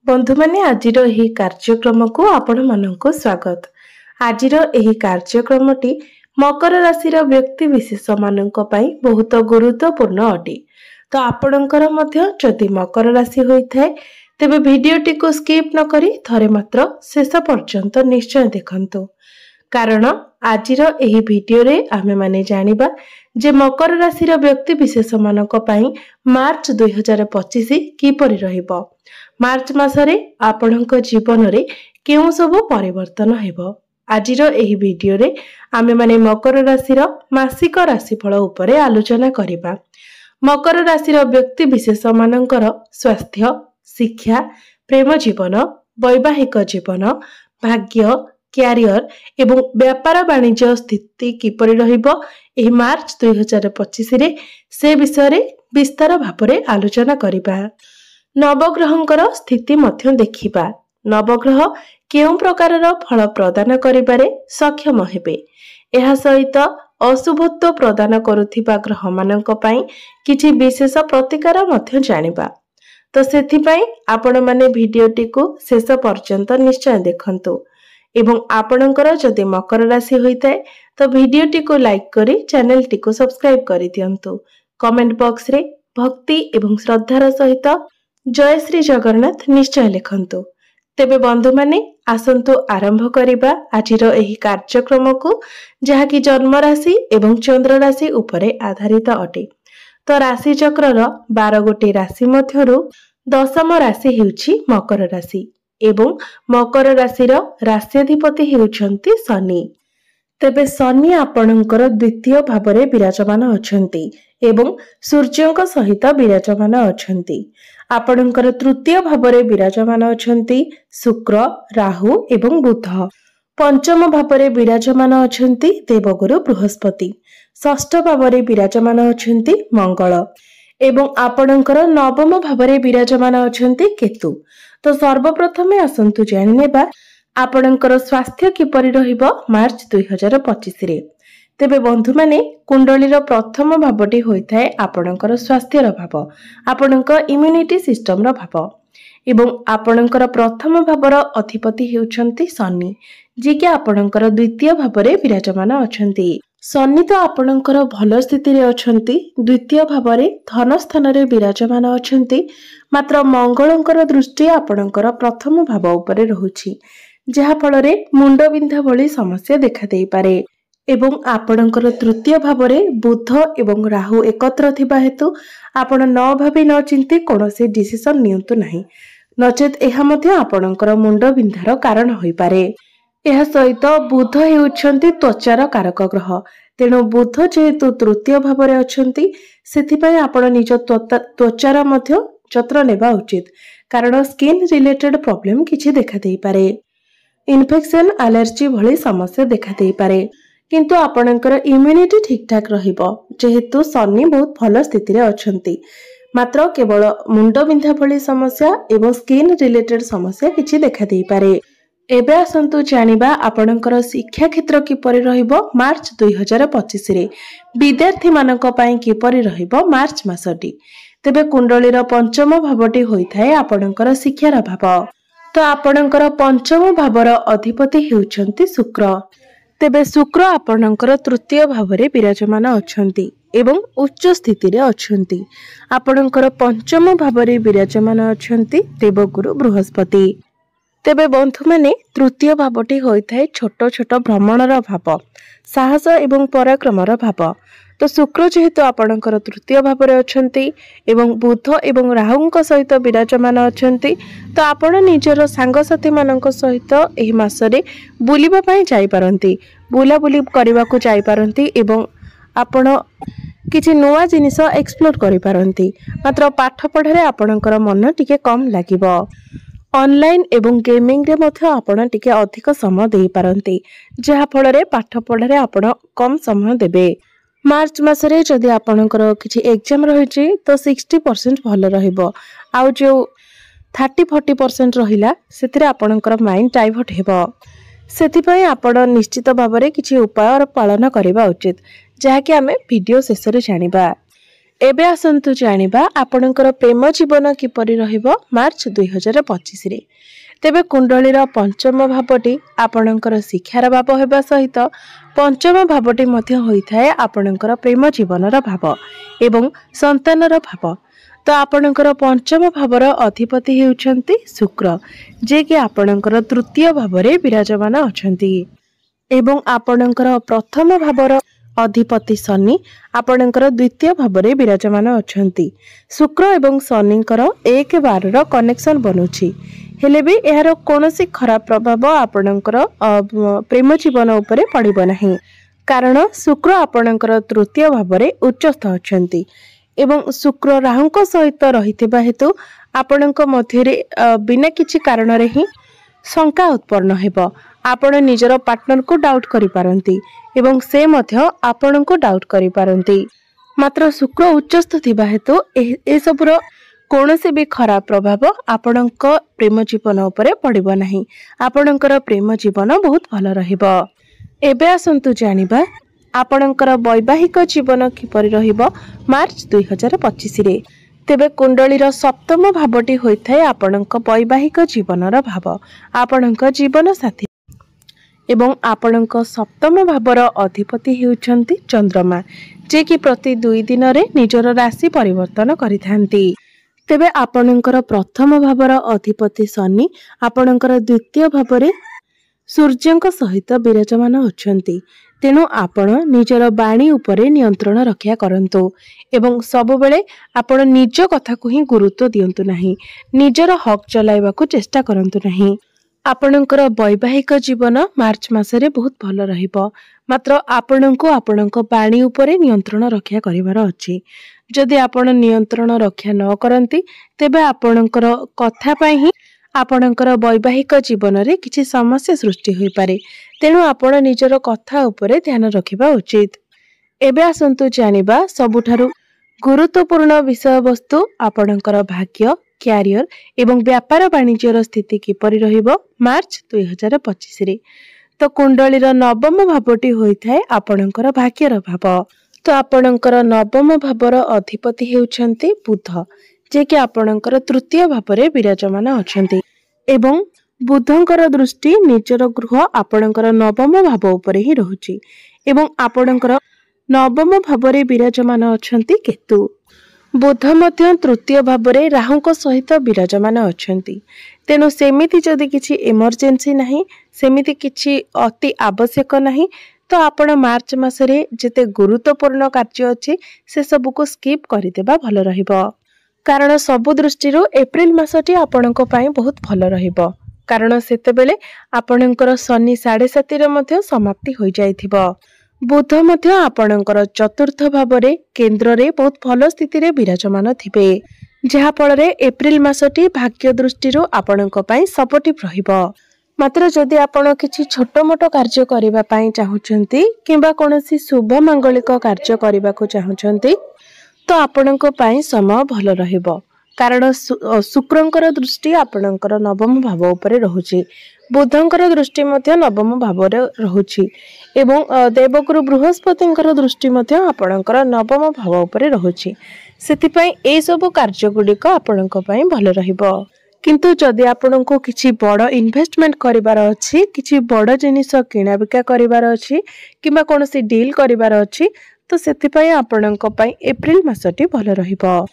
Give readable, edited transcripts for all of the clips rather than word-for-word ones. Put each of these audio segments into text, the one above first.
बंधु माने आजिर एही कार्यक्रम को आपण मानक स्वागत। आजिर एही कार्यक्रमटी मकर राशि व्यक्ति विशेष मानक पई बहुत गुरुत्वपूर्ण अटे। तो आपणकर मध्य जदि मकर राशि होइथाय तेबे भिडियोटी को स्किप न करी थरे मात्र शेष पर्यंत निश्चय देखंतु, कारण आजिर एही भिडियो रे आमे माने जानिबा जे मकर राशि व्यक्ति विशेष मानक पई मार्च 2025 किपरि रहिबो। मार्च मासरे आपणक जीवन रे केउ सब परिवर्तन हेबो। आजिर एही भिडियो रे आमे माने मकर राशि मासिक राशिफल उपरे आलोचना करिबा। मकर राशि व्यक्ति विशेष मानकर स्वास्थ्य, शिक्षा, प्रेम जीवन, वैवाहिक जीवन, भाग्य, क्यारियर एवं व्यापार वाणिज्य स्थिति किपरि रहिबो एही मार्च 2025 रे से विषय रे विस्तार भाବରେ आलोचना करिबा। नवग्रहंकर स्थिति मध्य देखिबा। नवग्रह केउ प्रकारर फल प्रदान करिबारे सक्षम हेबे। एहा सहित अशुभत्व प्रदान करुथिबा ग्रह मानक पई किछि विशेष प्रतिकार मध्य जानिबा। तो सेथि पई आपण माने भिडियोटी को शेष पर्यंत निश्चय देखंतु एवं आपणकर जदि मकर राशि होइताय तो भिडियोटी को लाइक करी चैनल टी को सब्सक्राइब करि दियंतु। कमेंट बॉक्स रे भक्ति एवं श्रद्धार सहित जय श्री जगन्नाथ निश्चय लिखंतु। तेबे बंधु माने आसंतु आरंभ करिबा आजिर एही कार्यक्रम को, जहा कि जन्म राशि एवं चंद्र राशि उपरे आधारित अटे। तो राशि चक्रर 12 गोटी राशि मध्यरु दशम राशि हेउछि मकर राशि एवं मकर राशिर राश्याधिपति हेउछंती शनि। तेबे शनि आपणकर द्वितीय भावरे विराजमान अछंती एवं सूर्यंक सहित विराजमान अछंती। आपणकर तृतीय भावरे विराजमान अछंती शुक्र, राहु एवं बुध। पंचम भावरे विराजमान अछंती देवगुरु बृहस्पति। षष्ठ भावरे विराजमान अछंती मंगल एवं आपणकर नवम भावरे विराजमान अछंती केतु। तो सर्वप्रथमे आसंतु जानिनेबा आपणकर स्वास्थ्य किपरि रहिबो मार्च 2025 रे। तेबे बंधु माने कुंडलीर प्रथम भावटी होइथाय आपणकर स्वास्थ्यर भाव, आपणक इम्यूनिटी सिस्टम रो भाव एवं आपणकर प्रथम भावर अधिपति हेउछंती शनि, जे कि आपणकर द्वितीय भावरे विराजमान अछंती। शनि तो आपणकर भल स्थिति रे अछंती, द्वितीय भावरे धन स्थान रे विराजमान अछंती। मात्र मंगलंकर दृष्टि आपणकर प्रथम भाव उपरे रहुछि, जहा फलरे मुंड बिंधा भली समस्या देखा देई पारे। एवं आपणकर तृतीय भावरे बुध एवं राहु एकत्र थिबा हेतु आपण न भाबी न चिंती कोनोसी डिसिजन नियंतु नाही, नचेत एहा मध्ये आपणकर मुंड बिंधार कारण होई पारे। एहा सहित बुध हेउछंती त्वचार कारक ग्रह, तेणु बुध जेहेतु तृतीय भावरे अछंती सेथिपई आपण निज त्वचार मध्ये जत्र नेबा उचित, कारण स्किन रिलेटेड प्रॉब्लम किछि देखा देई पारे। इन्फेक्शन, एलर्जी भली समस्या देखा देई पारे, किंतु आपणकर इम्यूनिटी ठीक ठाक रहिबो जेहेतु शनि बहुत भल स्थिति रे अछंती। मात्र केवल मुंड बिंधा भली समस्या एवं स्किन रिलेटेड समस्या किछि देखा देई पारे। एबे आसंतु जानिबा आपणकर शिक्षा क्षेत्र किपरि रहिबो मार्च 2025 रे। विद्यार्थी मानक पई किपरि रहिबो मार्च मासटी। तेबे कुंडलीर पंचम भावटी होइथाय आपणकर शिक्षार भाव। तो आपणकर पंचम भावर अधिपति हेउछंती शुक्र। तेबे शुक्र आपणकर तृतीय भावरे विराजमान अछंती एवं उच्च स्थिति रे अछंती। आपणकर पंचम भावरे विराजमान अछंती देवगुरु बृहस्पति। तेबे बंधु माने तृतीय भावटी होइथाय छोट छोट भ्रमणर भाव, साहस एवं पराक्रमर भाव। तो शुक्र जेहेतु आपणकर तृतीय भावरे अछंती एवं बुध एवं राहुंक सहित विराजमान अछंती, तो आपण निजर सांगसाथी मानक सहित एही मासरे बुलिबा पई जाई पारंती, बुलाबुली करबा को जाई पारंती एवं आपण किछि नुवा जिनिस एक्सप्लोर करि पारंती। मात्र पाठ पढारे आपणकर मन टिके कम लागिबो। ऑनलाइन एवं गेमिंग रे मध्य आपण टिके अधिक समय देई पारंती, जहा फलरे पाठ पढारे आपण कम समय देबे। मार्च मासरे जदि आपणकर किछि एग्जाम रहिछि तो 60% भल रहिबो, आउ जो 30-40% रहिला सेतिरे आपणकर माइंड डाइवर्ट हेबो। सेथिपई आपण निश्चित भाबरे किछि उपाय पालन करिबा उचित, जहा कि हमें वीडियो शेष रे जानिबा। एबे आसंतु जानिबा आपणकर प्रेम जीवन किपरि रहिबो मार्च 2025 रे। तेबे कुंडलीर पंचम भावटी आपणकर शिक्षार भाव हेबा सहित पंचम भावटी मध्य होइथाय आपणकर प्रेम जीवनर भाव एवं संतानर भाव। तो आपणकर पंचम भावर अधिपति हेउछंती शुक्र, जे कि आपणकर तृतीय भावरे विराजमान अछंती एवं आपणकर प्रथम भावर अधिपति शनि आपणकर द्वितीय भावरे विराजमान अछंती। शुक्र एवं शनिकर 1-12 कनेक्शन बनुछि, हेले भी एहार कोनोसी खराब प्रभाव आपणकर प्रेम जीवन उपरे पड़िबो नाही, कारण शुक्र आपणकर तृतीय भावरे उच्चस्थ अछंती एवं शुक्र राहुंक सहित रहिथिबा हेतु आपणक मध्यरे बिना किछि कारण रे ही शंका उत्पन्न हेबो। आपण निजर पार्टनर को डाउट करि पारंती एवं से मध्य आपण को डाउट करि पारंती। मात्र शुक्र उच्चस्थ थिबा हेतु ए सबुर कोनोसी भी खराब प्रभाव आपणक प्रेम जीवन उपरे पड़िबो नाही। आपणकर प्रेम जीवन बहुत भल रहिबो। एबे आसंतु जानिबा आपणकर वैवाहिक जीवन किपरि रहिबो मार्च 2025 रे। तेबे कुंडलीर सप्तम भावटी होइथाय आपणक वैवाहिक जीवनर भाव, आपणक जीवन साथी एवं आपणक सप्तम भावर अधिपति हेउछंती चंद्रमा, जे कि प्रति 2 दिन रे निजर राशि परिवर्तन करिथांती। तेबे आपणकर प्रथम भावर अधिपति शनि आपणकर द्वितीय भावरे सूर्यंक सहित विराजमान अछंती। तेणु आपण निजर बाणी उपरे नियंत्रण रक्षा करंतु एवं सब बेले आपण निज कथा को ही गुरुत्व दियंतु नाही, निजर हक चलाइबा को चेष्टा करंतु नाही। आपणकर वैवाहिक जीवन मार्च मासरे बहुत भल रहिबो, मात्र आपणको आपणक बाणी उपरे नियंत्रण रक्षा करिवार अछि। जदि आपण नियंत्रण रक्षा न करंती तेबे आपणकर कथा पई ही आपणकर वैवाहिक जीवन रे किछि समस्या सृष्टि होई पारे। तेणु आपण निजर कथा उपरे ध्यान रखिबा उचित। एबे आसंतु जानिबा सबुठारु गुरुत्वपूर्ण विषय वस्तु आपणकर भाग्य, क्यारियर एवं व्यापार वाणिज्यर स्थिति किपरि रहिबो मार्च 2025 रे। तो कुंडलीर नवम भावटी होइथाय आपणकर भाग्यर भाव। तो आपणकर नवम भावर अधिपति हेउछंती बुध, जे कि आपणकर तृतीय भावरे विराजमान अछंती एवं बुधंकर दृष्टि निजर गृह आपणकर नवम भाव उपरे ही रहुची एवं आपणकर नवम भावरे विराजमान अछंती केतु। बुध मध्य तृतीय भावरे राहुंक सहित विराजमान अछंती। तेणु सेमिति जदि किछि इमरजेंसी नाही, सेमिति किछि अति आवश्यक नाही, तो आपण मार्च मासरे जेते गुरुत्वपूर्ण कार्य अछि से सब को स्किप करिदेबा भल रहिबो। कारण सबु दृष्टिरो एप्रिल मासटी आपणको पई बहुत भल रहिबो, कारण सेते बेले आपणकर शनि 7.5 रे मध्य समाप्ति होई जाइथिबो। बुध मध्य आपणकर चतुर्थ भावरे केंद्र रे बहुत भल स्थिति रे विराजमान थिबे, जहा फल रे एप्रिल मासटी भाग्य दृष्टिरो आपणको पई सपोर्टिव रहिबो। मात्र जदि आपण किछि छोट मोटो कार्य करिबा पई चाहुचंती किबा कोनोसी शुभ मांगलिक कार्य करिबा को चाहुचंती तो आपणको पई समय भल रहिबो, कारण शुक्रंकर दृष्टि आपणकर नवम भाव उपरे रहुची, बुधंकर दृष्टि मध्य नवम भाव रे रहुची एवं देवगुरु बृहस्पतिंकर दृष्टि मध्य आपणकर नवम भाव उपरे रहुची। सेति पई ए सब कार्य गुडिक आपणको पई भल रहिबो। किंतु जदि आपणको किछि बड़ इन्वेस्टमेंट करिवार अछि, किछि बड़ जिनिस किना बिका करिवार अछि किबा कोनोसी डील करिवार अछि, तो सेति पई आपणको पई एप्रिल मासटी भल रहिबो।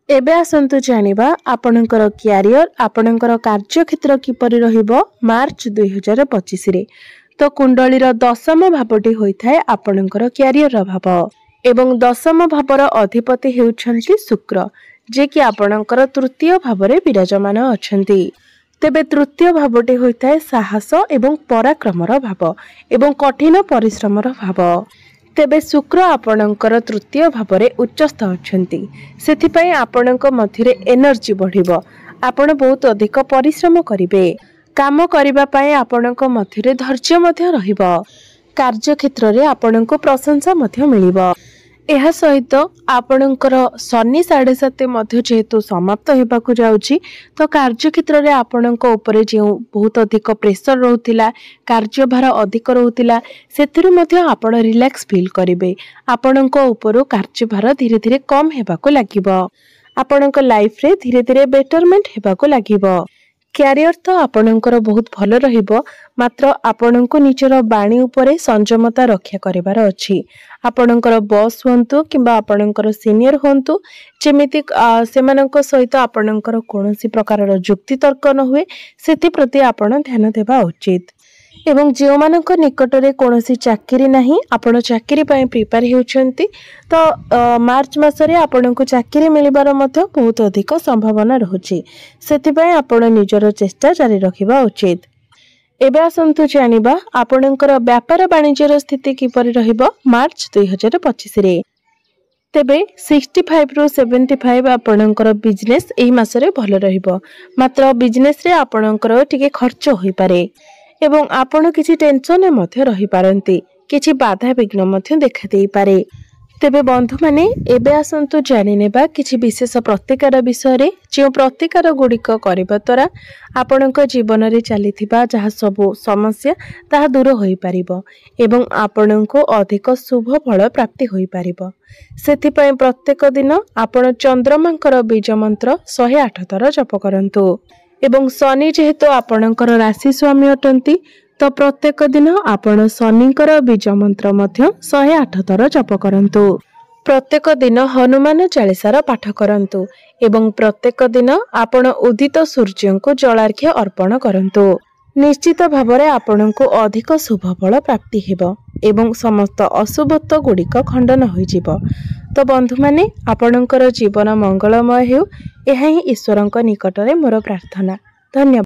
एबे आसंतु जानिबा आपणकर क्यारियर, आपणकर कार्य क्षेत्र किपरि रहिबो मार्च 2025 रे। तो कुंडलीर दशम भावटी होइथाय आपणकर क्यारियर भाव एवं दशम भावर अधिपति हेउछंती शुक्र, जे कि आपणकर तृतीय भावरे विराजमान अछंती। तेबे तृतीय भावटी होइथाय साहस एवं पराक्रमर भाव एवं कठिन परिश्रमर भाव। तेबे शुक्र आपणकर तृतीय भावरे उच्चस्थ अछंती, सेथि पई आपणक मध्यरे एनर्जी बढ़िबो, आपण बहुत अधिक परिश्रम करिवे, काम करिबा पई आपणक मध्यरे धैर्य मध्य रहिबो, कार्य क्षेत्र रे आपणक प्रशंसा मध्य मिलिबो ଏହା ସହିତ ଆପଣଙ୍କର ଶନି 7.5 ମଧ୍ୟ ଯେହେତୁ ସମାପ୍ତ ହେବାକୁ ଯାଉଛି, ତ କାର୍ଯ୍ୟକ୍ଷେତ୍ରରେ ଆପଣଙ୍କ ଉପରେ ଯେଉଁ ବହୁତ ଅଧିକ ପ୍ରେସର ରହୁଥିଲା, କାର୍ଯ୍ୟଭାର ଅଧିକ ରହୁଥିଲା, ସେଥିରୁ ମଧ୍ୟ ଆପଣ ରିଲାକ୍ସ ଫିଲ୍ କରିବେ। ଆପଣଙ୍କ ଉପରୁ କାର୍ଯ୍ୟଭାର ଧୀରେ ଧୀରେ କମ୍ ହେବାକୁ ଲାଗିବ। ଆପଣଙ୍କ ଲାଇଫରେ ଧୀରେ ଧୀରେ ବେଟରମେଣ୍ଟ ହେବାକୁ ଲାଗିବ। କ୍ୟାରିୟର ତ ଆପଣଙ୍କର ବହୁତ ଭଲ ରହିବ, ମାତ୍ର ଆପଣଙ୍କୁ ନିଜର ବାଣୀ ଉପରେ ସଂଯମତା ରକ୍ଷା କରିବାର ଅଛି। ଆପଣଙ୍କର ବସ୍ ହୁଅନ୍ତୁ କିମ୍ବା ଆପଣଙ୍କର ସିନିୟର ହୁଅନ୍ତୁ, ଯେମିତି ସେମାନଙ୍କ ସହିତ ଆପଣଙ୍କର କୌଣସି ପ୍ରକାରର ଯୁକ୍ତିତର୍କ ନ ହୁଏ, ସେଥିପ୍ରତି ଆପଣ ଧ୍ୟାନ ଦେବା ଉଚିତ। ଏବଂ ଯେଉଁମାନଙ୍କ ନିକଟରେ କୌଣସି ଚାକିରି ନାହିଁ, ଆପଣ ଚାକିରି ପାଇଁ ପ୍ରିପେୟାର ହେଉଛନ୍ତି, ତ ମାର୍ଚ୍ଚ ମାସରେ ଆପଣଙ୍କୁ ଚାକିରି ମିଳିବାର ମଧ୍ୟ ବହୁତ ଅଧିକ ସମ୍ଭାବନା ରହୁଛି। ସେଥିପାଇଁ ଆପଣ ନିଜର ଚେଷ୍ଟା ଜାରି ରଖିବା ଉଚିତ। ଏବେ ଆସନ୍ତୁ ଜାଣିବା ଆପଣଙ୍କର ବ୍ୟାପାର ବାଣିଜ୍ୟର ସ୍ଥିତି କିପରି ରହିବ ମାର୍ଚ୍ଚ 2025ରେ। ତେବେ 65 ରୁ 75 ଆପଣଙ୍କର ବିଜନେସ୍ ଏହି ମାସରେ ଭଲ ରହିବ, ମାତ୍ର ବିଜନେସରେ ଆପଣଙ୍କର ଟିକେ ଖର୍ଚ୍ଚ ହୋଇପାରେ ଏବଂ ଆପଣ କିଛି ଟେନସନରେ ମଧ୍ୟ ରହିପାରନ୍ତି। କିଛି ବାଧାବିଘ୍ନ ମଧ୍ୟ ଦେଖାଦେଇପାରେ। ତେବେ ବନ୍ଧୁମାନେ, ଏବେ ଆସନ୍ତୁ ଜାଣିନେବା କିଛି ବିଶେଷ ପ୍ରତିକାର ବିଷୟରେ, ଯେଉଁ ପ୍ରତିକାର ଗୁଡ଼ିକ କରିବା ଦ୍ୱାରା ଆପଣଙ୍କ ଜୀବନରେ ଚାଲିଥିବା ଯାହା ସବୁ ସମସ୍ୟା ତାହା ଦୂର ହୋଇପାରିବ ଏବଂ ଆପଣଙ୍କୁ ଅଧିକ ଶୁଭ ଫଳ ପ୍ରାପ୍ତି ହୋଇପାରିବ। ସେଥିପାଇଁ ପ୍ରତ୍ୟେକ ଦିନ ଆପଣ ଚନ୍ଦ୍ରମାଙ୍କର ବୀଜ ମନ୍ତ୍ର 108 ଥର ଜପ କରନ୍ତୁ ଏବଂ ଶନି ଯେହେତୁ ଆପଣଙ୍କର ରାଶି ସ୍ୱାମୀ ଅଟନ୍ତି, ତ ପ୍ରତ୍ୟେକ ଦିନ ଆପଣ ଶନିଙ୍କର ବୀଜ ମନ୍ତ୍ର ମଧ୍ୟ 108 ଥର ଜପ କରନ୍ତୁ। ପ୍ରତ୍ୟେକ ଦିନ ହନୁମାନ ଚାଳିଶାର ପାଠ କରନ୍ତୁ ଏବଂ ପ୍ରତ୍ୟେକ ଦିନ ଆପଣ ଉଦିତ ସୂର୍ଯ୍ୟଙ୍କୁ ଜଳାର୍ଘ୍ୟ ଅର୍ପଣ କରନ୍ତୁ। ନିଶ୍ଚିତ ଭାବରେ ଆପଣଙ୍କୁ ଅଧିକ ଶୁଭ ଫଳ ପ୍ରାପ୍ତି ହେବ ଏବଂ ସମସ୍ତ ଅଶୁଭତ୍ୱ ଗୁଡ଼ିକ ଖଣ୍ଡନ ହୋଇଯିବ। ତ ବନ୍ଧୁମାନେ, ଆପଣଙ୍କର ଜୀବନ ମଙ୍ଗଳମୟ ହେଉ, ଏହା ହିଁ ଈଶ୍ୱରଙ୍କ ନିକଟରେ ମୋର ପ୍ରାର୍ଥନା। ଧନ୍ୟବାଦ।